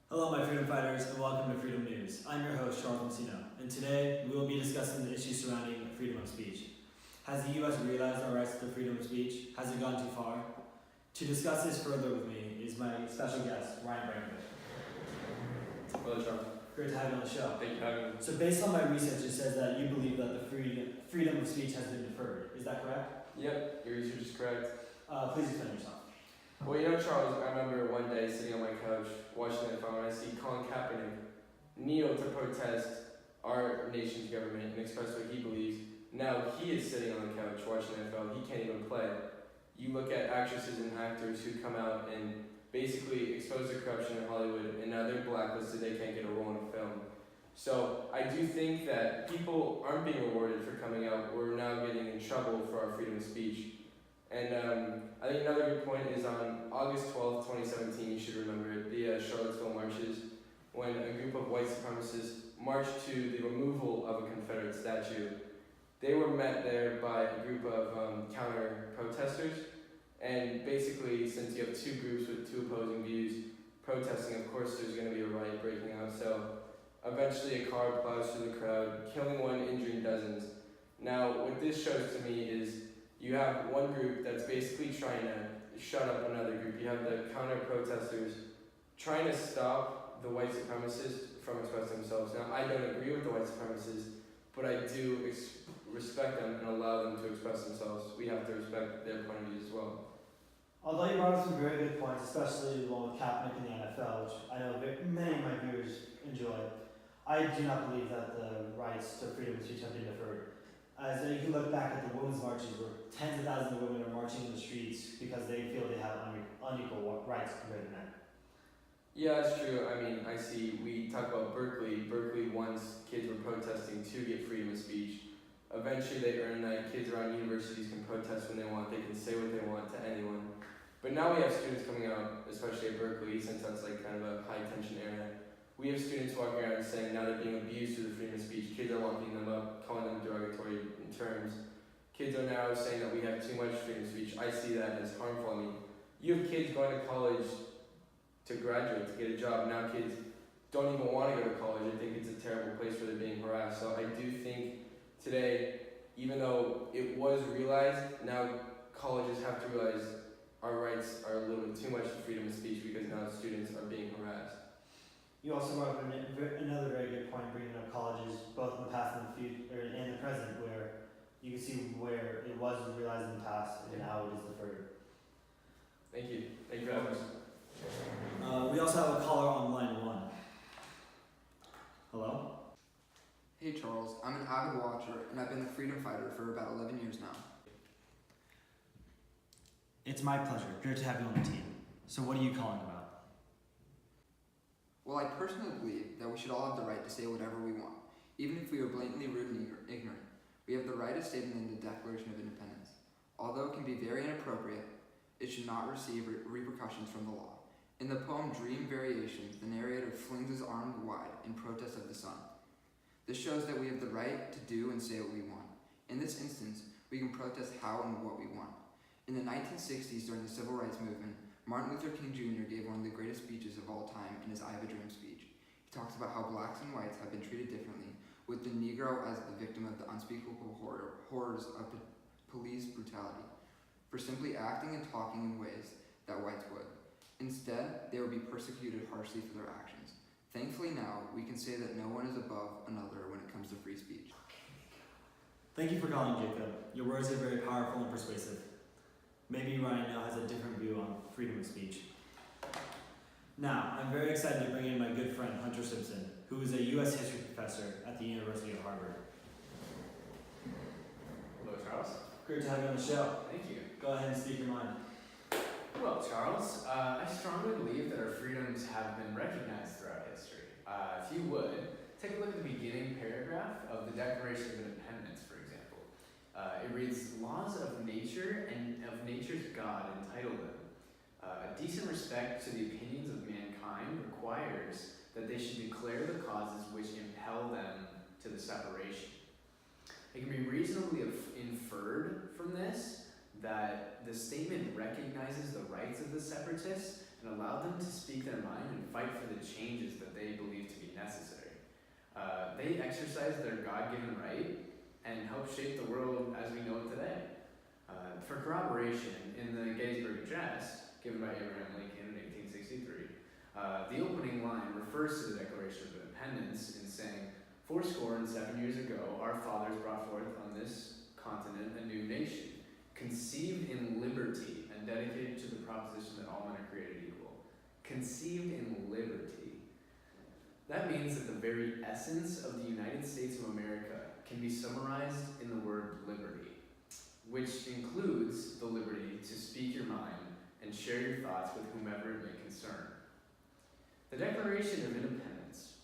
Hello, my freedom fighters, and welcome to Freedom News. I'm your host, Charles Messino, and today we will be discussing the issues surrounding freedom of speech. Has the U.S. realized our rights to freedom of speech? Has it gone too far? To discuss this further with me is my special guest, Ryan Brankovic. Hello, Charles. Great to have you on the show. Thank you for having me. So based on my research, it says that you believe that the freedom of speech has been deferred. Is that correct? Yep, your research is correct. Please explain yourself. Well, Charles, I remember one day sitting on my couch watching the phone and I see Colin Kaepernick kneel to protest our nation's government and express what he believes. Now he is sitting on the couch watching the NFL. He can't even play. You look at actresses and actors who come out and basically expose the corruption in Hollywood, and now they're blacklisted. They can't get a role in a film. So I do think that people aren't being rewarded for coming out. We're now getting in trouble for our freedom of speech. And I think another good point is on August 12th, 2017, you should remember it, the Charlottesville marches, when a group of white supremacists marched to the removal of a Confederate statue. They were met there by a group of counter-protesters, and basically, since you have two groups with two opposing views protesting, of course there's going to be a riot breaking out. So eventually a car plows through the crowd, killing one, injuring dozens. Now, what this shows to me is you have one group that's basically trying to shut up another group. You have the counter-protesters trying to stop the white supremacists from expressing themselves. Now, I don't agree with the white supremacists, but I do respect them and allow them to express themselves. We have to respect their point of view as well. Although you brought up some very good points, especially the one with Kaepernick in the NFL, which I know many of my viewers enjoy, I do not believe that the rights to freedom of speech have been deferred. As you can look back at the women's marches where tens of thousands of women are marching in the streets because they feel they have unequal rights compared to men. Yeah, that's true. I mean, I see, we talk about Berkeley. Berkeley, once kids were protesting to get freedom of speech. Eventually they earn that kids around universities can protest when they want, they can say what they want to anyone. But now we have students coming out, especially at Berkeley, since that's like kind of a high tension area. We have students walking around saying now they're being abused through the freedom of speech. Kids are locking them up, calling them derogatory terms. Kids are now saying that we have too much freedom of speech. I see that as harmful. I mean, you have kids going to college to graduate, to get a job. Now kids don't even want to go to college. They think it's a terrible place where they're being harassed. So I do think today, even though it was realized, now colleges have to realize our rights are a little bit too much for freedom of speech because now students are being harassed. You also brought up another very good point, bringing up colleges, both in the past and the future, and the present, where you can see where it was realized in the past and how it is deferred. Thank you. Thank you for having us. We also have a caller on line 1. Hello? Hey Charles, I'm an avid watcher and I've been a freedom fighter for about 11 years now. It's my pleasure. Great to have you on the team. So what are you calling about? Well, I personally believe that we should all have the right to say whatever we want, even if we are blatantly rude and ignorant. We have the right as stated in the Declaration of Independence. Although it can be very inappropriate, it should not receive repercussions from the law. In the poem Dream Variations, the narrator flings his arms wide in protest of the sun. This shows that we have the right to do and say what we want. In this instance, we can protest how and what we want. In the 1960s, during the Civil Rights Movement, Martin Luther King Jr. gave one of the greatest speeches of all time in his I Have a Dream speech. He talks about how blacks and whites have been treated differently, with the Negro as the victim of the unspeakable horrors of police brutality, for simply acting and talking in ways that whites would. Instead, they would be persecuted harshly for their actions. Thankfully now, we can say that no one is above another when it comes to free speech. Thank you for calling, Jacob. Your words are very powerful and persuasive. Maybe Ryan now has a different view on freedom of speech. Now, I'm very excited to bring in my good friend, Hunter Simpson, who is a U.S. history professor at the University of Harvard. Hello, Charles. Great to have you on the show. Thank you. Go ahead and speak your mind. Well, Charles, I strongly believe that our freedoms have been recognized throughout history. If you would, take a look at the beginning paragraph of the Declaration of Independence, for example. It reads, "Laws of nature and of nature's God entitle them. A decent respect to the opinions of mankind requires that they should declare the causes which impel them to the separation." It can be reasonably inferred from this that the statement recognizes the rights of the separatists and and allowed them to speak their mind and fight for the changes that they believe to be necessary. They exercised their God-given right and helped shape the world as we know it today. For corroboration, in the Gettysburg Address, given by Abraham Lincoln in 1863, the opening line refers to the Declaration of Independence in saying, "407 years ago, our fathers brought forth on this continent a new nation, conceived in liberty and dedicated to the proposition that all men are created equal." Conceived in liberty. That means that the very essence of the United States of America can be summarized in the word liberty, which includes the liberty to speak your mind and share your thoughts with whomever it may concern. The Declaration of Independence,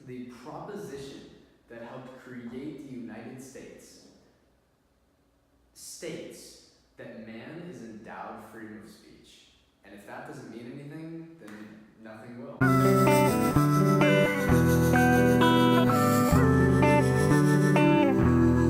the proposition that helped create the United States, states that man is endowed freedom of speech. And if that doesn't mean anything,